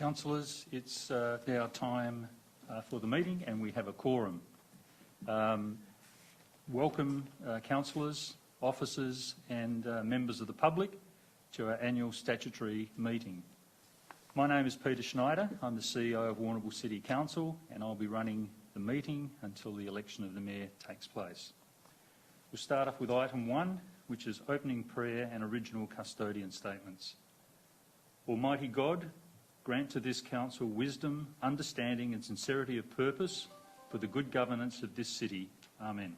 Councillors, it's now time for the meeting and we have a quorum. Welcome councillors, officers and members of the public to our annual statutory meeting. My name is Peter Schneider. I'm the CEO of Warrnambool City Council and I'll be running the meeting until the election of the Mayor takes place. We'll start off with item 1, which is opening prayer and original custodian statements. Almighty God, grant to this council wisdom, understanding and sincerity of purpose for the good governance of this city. Amen.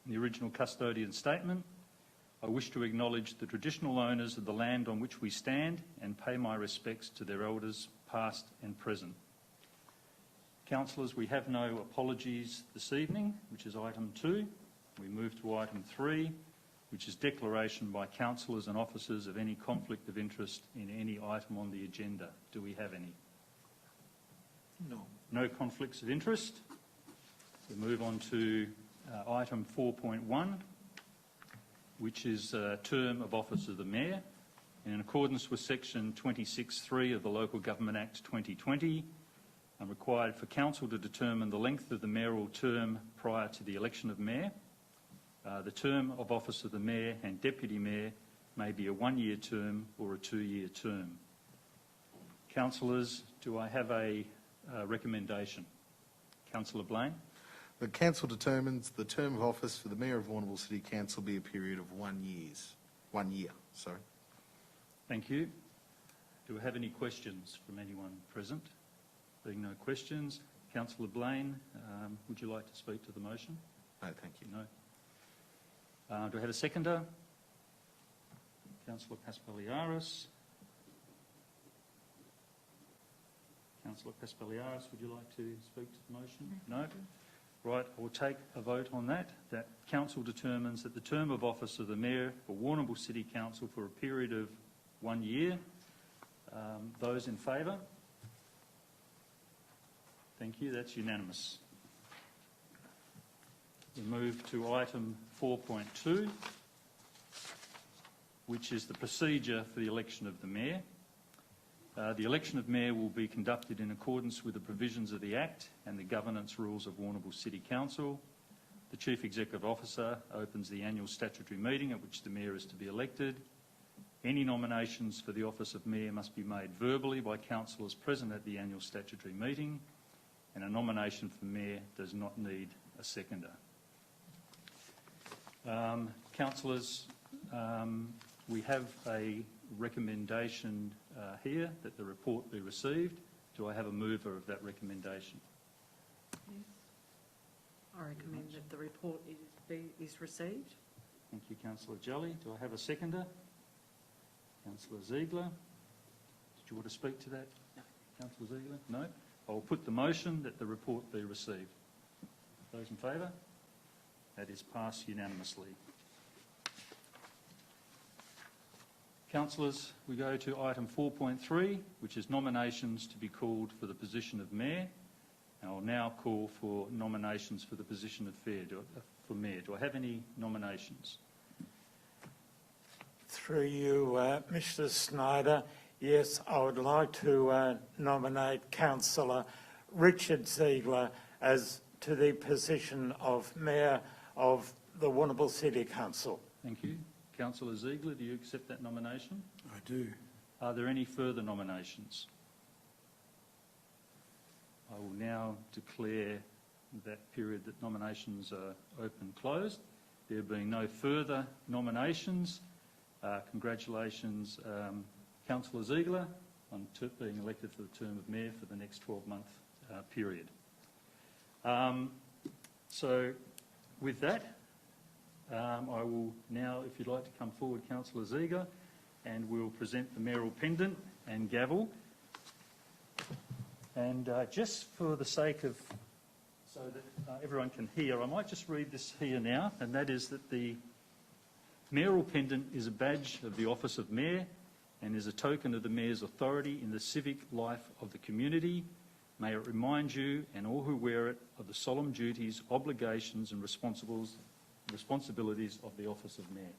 In the original custodian statement, I wish to acknowledge the traditional owners of the land on which we stand and pay my respects to their elders, past and present. Councillors, we have no apologies this evening, which is item 2. We move to item 3, which is declaration by councillors and officers of any conflict of interest in any item on the agenda. Do we have any? No. No conflicts of interest. We move on to item 4.1, which is term of office of the Mayor. And in accordance with section 26(3) of the Local Government Act 2020, I'm required for council to determine the length of the mayoral term prior to the election of Mayor. The term of office of the Mayor and Deputy Mayor may be a 1-year term or a 2-year term. Councillors, do I have a recommendation? Councillor Blaine. The council determines the term of office for the Mayor of Warrnambool City Council be a period of 1 year. Thank you. Do we have any questions from anyone present? Being no questions, Councillor Blaine, would you like to speak to the motion? No, thank you. No. Do I have a seconder? Councillor Paspaliaris. Councillor Paspaliaris, would you like to speak to the motion? No? Right, I will take a vote on that. That council determines that the term of office of the Mayor for Warrnambool City Council for a period of 1 year. Those in favour? Thank you, that's unanimous. We move to item 4.2, which is the procedure for the election of the Mayor. The election of Mayor will be conducted in accordance with the provisions of the Act and the governance rules of Warrnambool City Council. The Chief Executive Officer opens the annual statutory meeting at which the Mayor is to be elected. Any nominations for the office of Mayor must be made verbally by councillors present at the annual statutory meeting, and a nomination for Mayor does not need a seconder. Councillors, we have a recommendation here that the report be received. Do I have a mover of that recommendation? Yes. I recommend that the report is received. Thank you, Councillor Jelly. Do I have a seconder? Councillor Ziegler. Did you want to speak to that? No. Councillor Ziegler? No? I will put the motion that the report be received. Those in favour? That is passed unanimously. Councillors, we go to item 4.3, which is nominations to be called for the position of Mayor. And I'll now call for nominations for the position of Mayor. Do I have any nominations? Through you, Mr. Snyder, yes, I would like to nominate Councillor Richard Ziegler as to the position of Mayor of the Warrnambool City Council. Thank you. Councillor Ziegler, do you accept that nomination? I do. Are there any further nominations? I will now declare that period that nominations are open closed. There being no further nominations, congratulations Councillor Ziegler on being elected for the term of Mayor for the next 12-month period. So with that, I will now, if you'd like to come forward, Councillor Ziegler, and we'll present the mayoral pendant and gavel. And just for the sake of, so that everyone can hear, I might just read this here now, and that is that the mayoral pendant is a badge of the office of Mayor and is a token of the Mayor's authority in the civic life of the community. May it remind you and all who wear it of the solemn duties, obligations and responsibilities of the office of Mayor.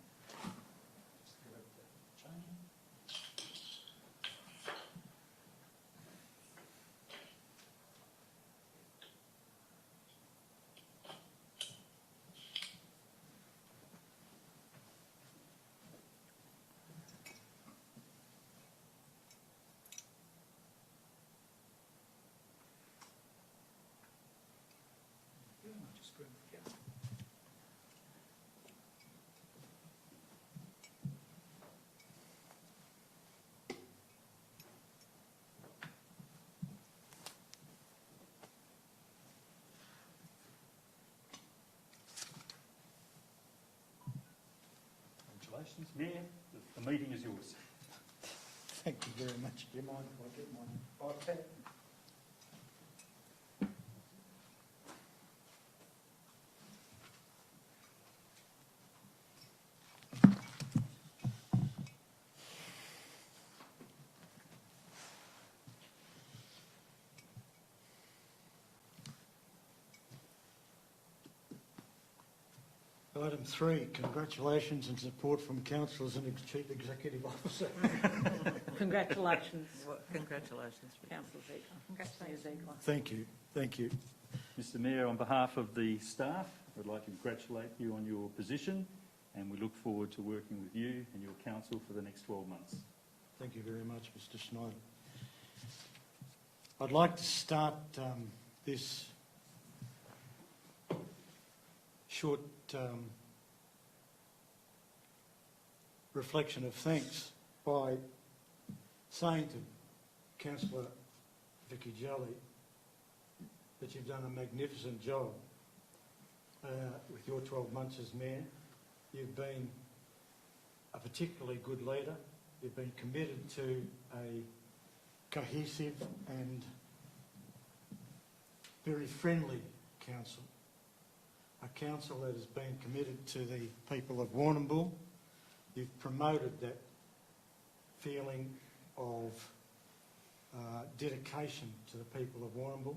Congratulations, Mayor. The meeting is yours. Thank you very much. Do you mind if I get my iPad? Item 3, congratulations and support from councillors and Chief Executive Officer. Congratulations, Congratulations. Councillor Ziegler. Congratulations, Ziegler. Thank you. Thank you. Mr Mayor, on behalf of the staff, I'd like to congratulate you on your position, and we look forward to working with you and your council for the next 12 months. Thank you very much, Mr Schneider. I'd like to start this short reflection of thanks by saying to Councillor Vicky Jelly that you've done a magnificent job with your 12 months as Mayor. You've been a particularly good leader. You've been committed to a cohesive and very friendly council. A council that has been committed to the people of Warrnambool. You've promoted that feeling of dedication to the people of Warrnambool.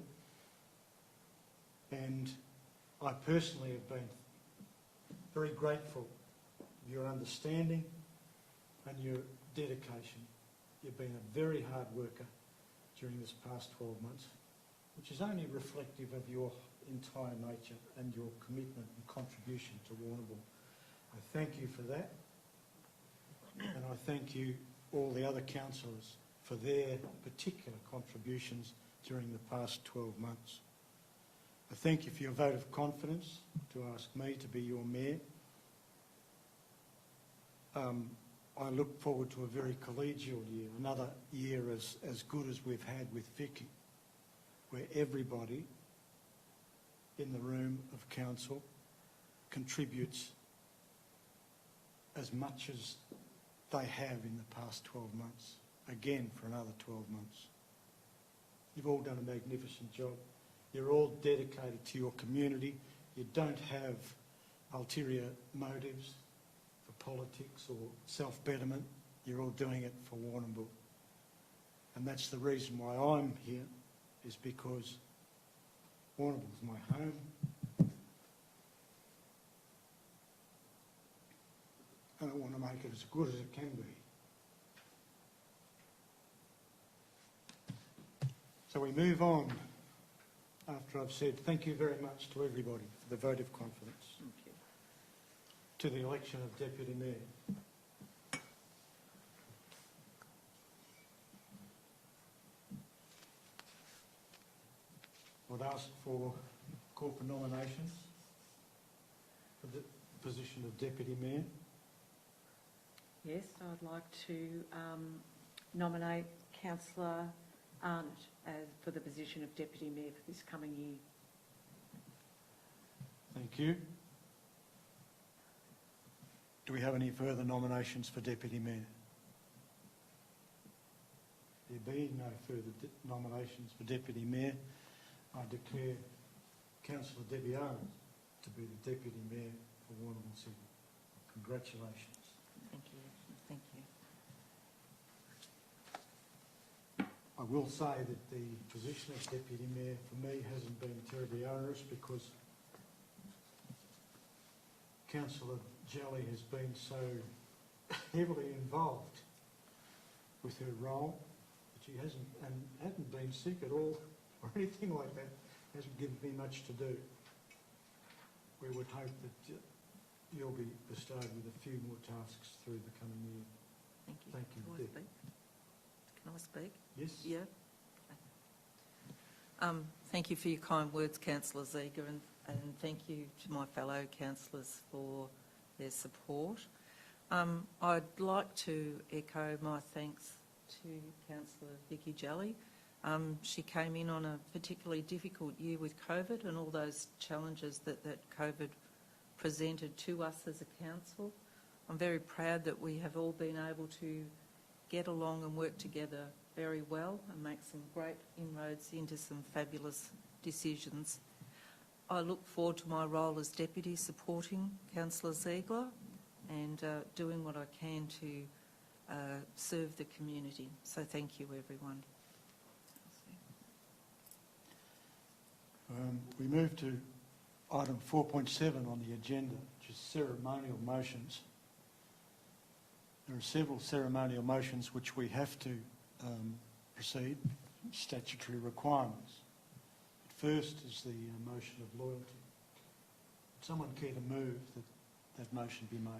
And I personally have been very grateful for your understanding and your dedication. You've been a very hard worker during this past 12 months, which is only reflective of your entire nature and your commitment and contribution to Warrnambool. I thank you for that, and I thank you, all the other councillors, for their particular contributions during the past 12 months. I thank you for your vote of confidence to ask me to be your Mayor. I look forward to a very collegial year, another year as good as we've had with Vicky, where everybody in the room of council contributes as much as they have in the past 12 months, again for another 12 months. You've all done a magnificent job. You're all dedicated to your community. You don't have ulterior motives for politics or self-betterment. You're all doing it for Warrnambool. And that's the reason why I'm here, is because Warrnambool's my home. And I want to make it as good as it can be. So we move on after I've said thank you very much to everybody for the vote of confidence. Thank you. To the election of Deputy Mayor. I'd ask for corporate nominations for the position of Deputy Mayor. Yes, I'd like to nominate Councillor Arnott for the position of Deputy Mayor for this coming year. Thank you. Do we have any further nominations for Deputy Mayor? There being no further nominations for Deputy Mayor, I declare Councillor Debbie Arnott to be the Deputy Mayor for Warrnambool City. Congratulations. Thank you. Thank you. I will say that the position of Deputy Mayor for me hasn't been terribly onerous because Councillor Jelly has been so heavily involved with her role that she hadn't been sick at all or anything like that. Hasn't given me much to do. We would hope that you'll be bestowed with a few more tasks through the coming year. Thank you. Thank you, Can I Deb. speak? Can I speak? Yes? Yeah. Thank you for your kind words, Councillor Ziegler, and thank you to my fellow councillors for their support. I'd like to echo my thanks to Councillor Vicky Jelly. She came in on a particularly difficult year with COVID and all those challenges that COVID presented to us as a council. I'm very proud that we have all been able to get along and work together very well and make some great inroads into some fabulous decisions. I look forward to my role as Deputy supporting Councillor Ziegler and doing what I can to serve the community. So thank you, everyone. We move to item 4.7 on the agenda, which is ceremonial motions. There are several ceremonial motions which we have to proceed, statutory requirements. First is the motion of loyalty. Would someone care to move that that motion be made?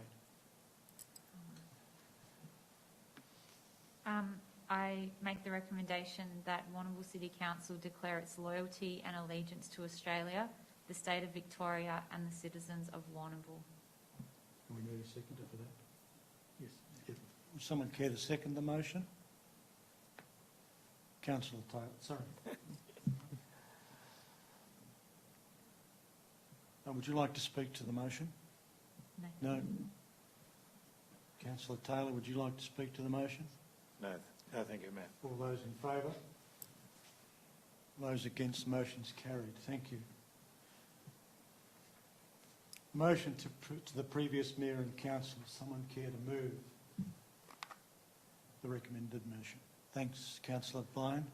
I make the recommendation that Warrnambool City Council declare its loyalty and allegiance to Australia, the state of Victoria and the citizens of Warrnambool. Can we need a seconder for that? Yes. Would someone care to second the motion? Councillor Taylor, sorry. Would you like to speak to the motion? No. No. Councillor Taylor, would you like to speak to the motion? No, thank you, Mayor. All those in favour? Those against, the motion's carried. Thank you. Motion to the previous Mayor and Council. Someone care to move the recommended motion? Thanks, Councillor Blind.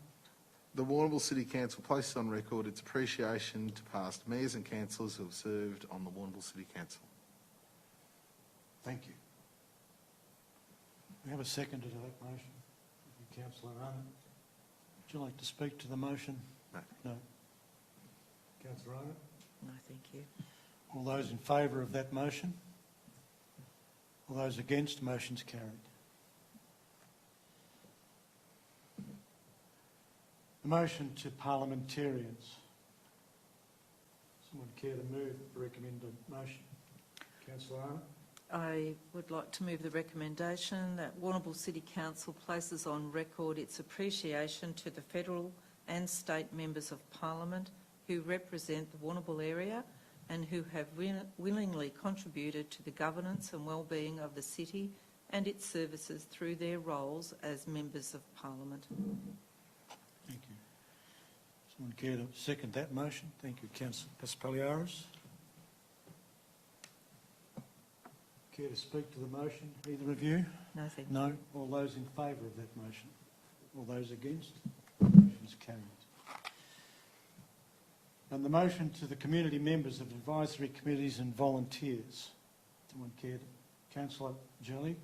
The Warrnambool City Council places on record its appreciation to past mayors and councillors who have served on the Warrnambool City Council. Thank you. We have a seconder to that motion. Councillor Arnott. Would you like to speak to the motion? No. No. Councillor Arnott. No, thank you. All those in favour of that motion? All those against, motion's carried. The motion to parliamentarians. Someone care to move the recommended motion? Councillor Arnott. I would like to move the recommendation that Warrnambool City Council places on record its appreciation to the federal and state members of Parliament who represent the Warrnambool area and who have willingly contributed to the governance and well-being of the city and its services through their roles as members of Parliament. Thank you. Someone care to second that motion? Thank you, Councillor Paspaliaris. Care to speak to the motion, either of you? No, thank you. No. All those in favour of that motion? All those against? The motion is carried. And the motion to the community members of advisory committees and volunteers. Someone care to? Councillor Jelly?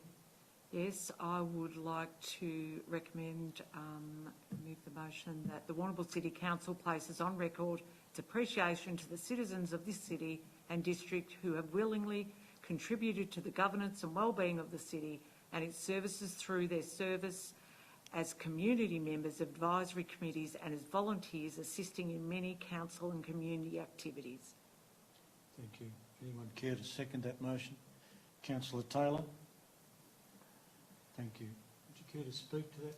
Yes, I would like to recommend, move the motion that the Warrnambool City Council places on record its appreciation to the citizens of this city and district who have willingly contributed to the governance and well-being of the city and its services through their service as community members of advisory committees and as volunteers assisting in many council and community activities. Thank you. Anyone care to second that motion? Councillor Taylor? Thank you. Would you care to speak to that?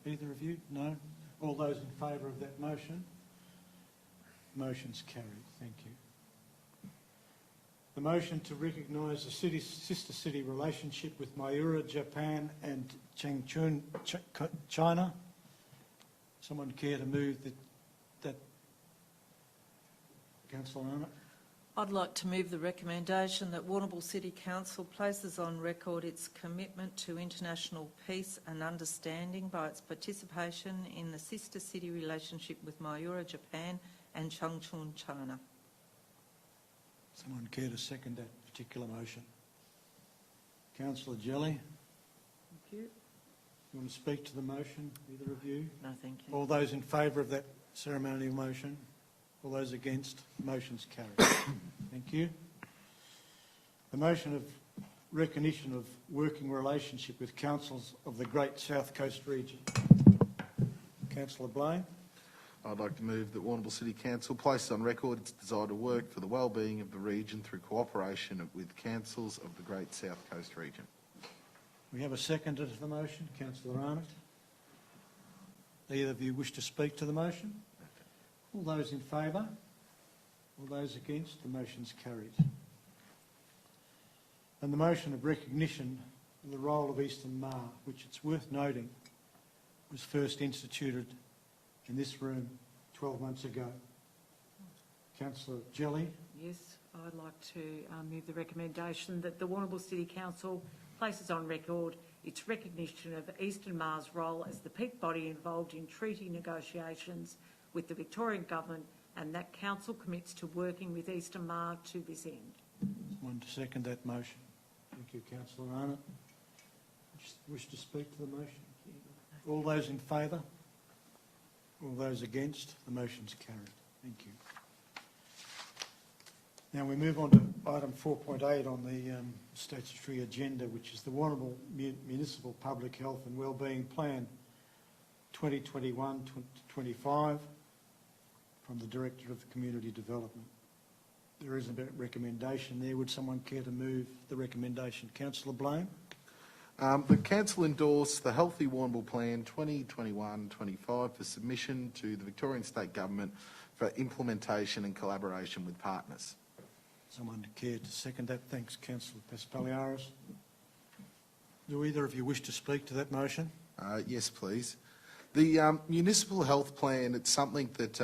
No. Either of you? No? All those in favour of that motion? Motion's carried. Thank you. The motion to recognise the sister city relationship with Mayura, Japan and Changchun, China. Someone care to move that? Councillor Arnott? I'd like to move the recommendation that Warrnambool City Council places on record its commitment to international peace and understanding by its participation in the sister city relationship with Mayura, Japan and Changchun, China. Someone care to second that particular motion? Councillor Jelly? Thank you. You want to speak to the motion, either of you? No, thank you. All those in favour of that ceremonial motion? All those against? Motion's carried. Thank you. The motion of recognition of working relationship with councils of the Great South Coast region. Councillor Blaine? I'd like to move that Warrnambool City Council places on record its desire to work for the well-being of the region through cooperation with councils of the Great South Coast region. We have a seconder to the motion. Councillor Arnott. Either of you wish to speak to the motion? All those in favour? All those against? The motion's carried. and the motion of recognition of the role of Eastern Mar, which it's worth noting was first instituted in this room 12 months ago. Councillor Jelly. Yes, I'd like to move the recommendation that the Warrnambool City Council places on record its recognition of Eastern Mar's role as the peak body involved in treaty negotiations with the Victorian Government, and that Council commits to working with Eastern Mar to this end. Someone to second that motion. Thank you, Councillor Arnott. Wish to speak to the motion? All those in favour? All those against? The motion's carried. Thank you. Now we move on to item 4.8 on the statutory agenda, which is the Warrnambool Municipal Public Health and Wellbeing Plan 2021-25 from the Director of Community Development. There is a recommendation there. Would someone care to move the recommendation? Councillor Blame. The Council endorsed the Healthy Warrnambool Plan 2021-25 for submission to the Victorian State Government for implementation and collaboration with partners. Someone care to second that? Thanks, Councillor Paspaliaris. Do either of you wish to speak to that motion? Yes, please. The municipal health plan, it's something that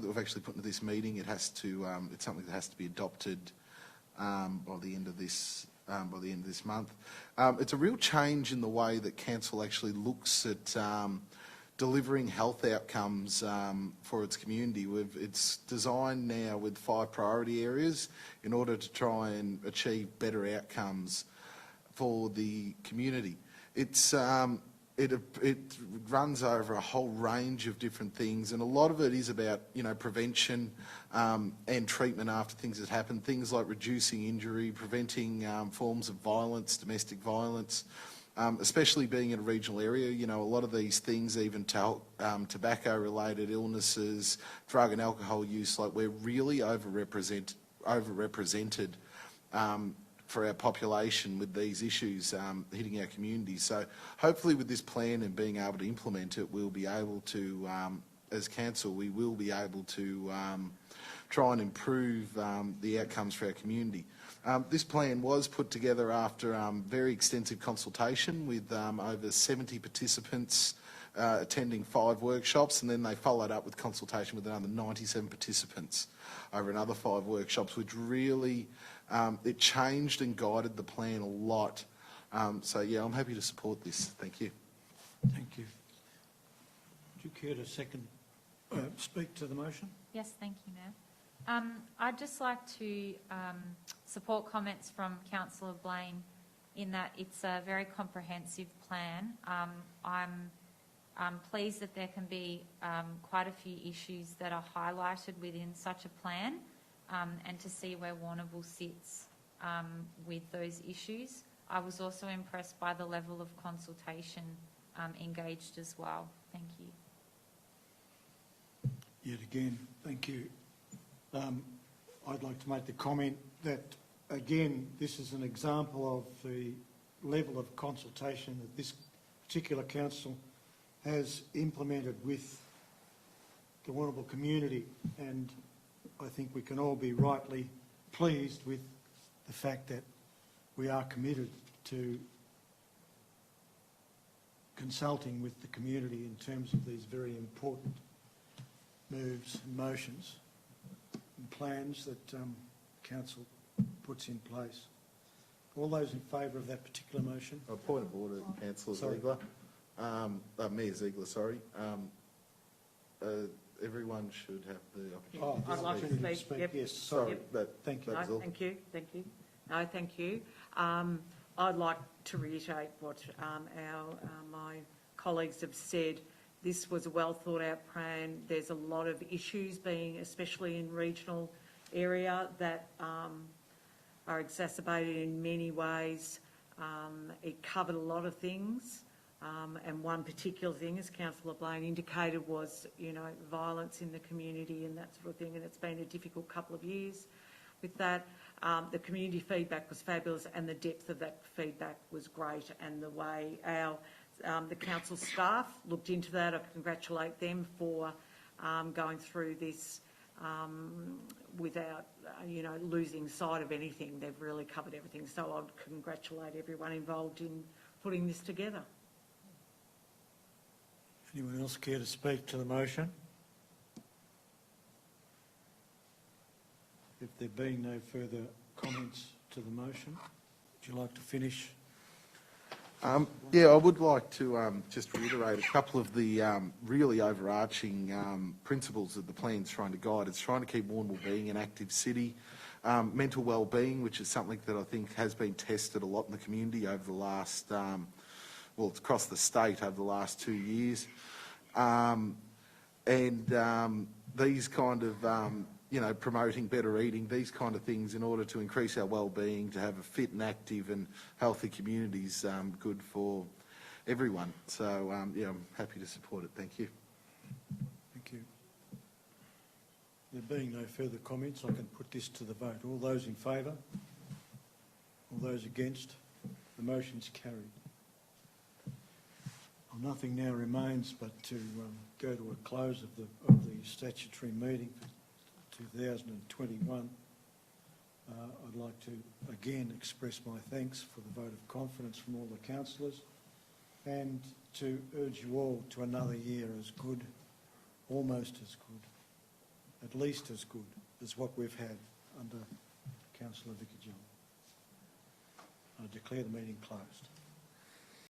we've actually put into this meeting. It's something that has to be adopted by the end of this month. It's a real change in the way that council actually looks at delivering health outcomes for its community. It's designed now with 5 priority areas in order to try and achieve better outcomes for the community. It runs over a whole range of different things, and a lot of it is about, prevention and treatment after things that happen. Things like reducing injury, preventing forms of violence, domestic violence, especially being in a regional area. A lot of these things, even tobacco-related illnesses, drug and alcohol use, we're really overrepresented for our population with these issues hitting our community. So hopefully with this plan and being able to implement it, we'll be able to, as council, we will be able to try and improve the outcomes for our community. This plan was put together after very extensive consultation with over 70 participants attending 5 workshops, and then they followed up with consultation with another 97 participants over another 5 workshops, which really it changed and guided the plan a lot. So yeah, I'm happy to support this. Thank you. Thank you. Would you care to speak to the motion? Yes, thank you, Mayor. I'd just like to support comments from Councillor Blaine in that it's a very comprehensive plan. I'm pleased that there can be quite a few issues that are highlighted within such a plan, and to see where Warrnambool sits with those issues. I was also impressed by the level of consultation engaged as well. Thank you. Yet again, thank you. I'd like to make the comment that, again, this is an example of the level of consultation that this particular council has implemented with the Warrnambool community, and I think we can all be rightly pleased with the fact that we are committed to consulting with the community in terms of these very important moves and motions and plans that council puts in place. All those in favour of that particular motion? A point of order, Councillor Ziegler. Mayor Ziegler, sorry. Everyone should have the opportunity I'd like to speak. speak. Yep. Yes, sorry. Sorry, but Thank you. that was all. Thank you. No, thank you. I'd like to reiterate what my colleagues have said. This was a well thought out plan. There's a lot of issues being, especially in regional area, that are exacerbated in many ways. It covered a lot of things. And one particular thing, as Councillor Blaine indicated, was, violence in the community and that sort of thing. And it's been a difficult couple of years with that. The community feedback was fabulous, and the depth of that feedback was great. And the way the council staff looked into that, I congratulate them for going through this without, losing sight of anything. They've really covered everything. So I'd congratulate everyone involved in putting this together. Anyone else care to speak to the motion? If there being no further comments to the motion, would you like to finish? Yeah, I would like to just reiterate a couple of the really overarching principles that the plan's trying to guide. It's trying to keep Warrnambool being an active city. Mental wellbeing, which is something that I think has been tested a lot in the community over the last, it's across the state over the last 2 years. These kind of, promoting better eating, these kind of things in order to increase our well-being, to have a fit and active and healthy community is good for everyone. So, I'm happy to support it. Thank you. Thank you. There being no further comments, I can put this to the vote. All those in favour? All those against? The motion's carried. Well, nothing now remains but to go to a close of the statutory meeting for 2021. I'd like to again express my thanks for the vote of confidence from all the councillors and to urge you all to another year as good, almost as good, at least as good as what we've had under Councillor Vicky John. I declare the meeting closed.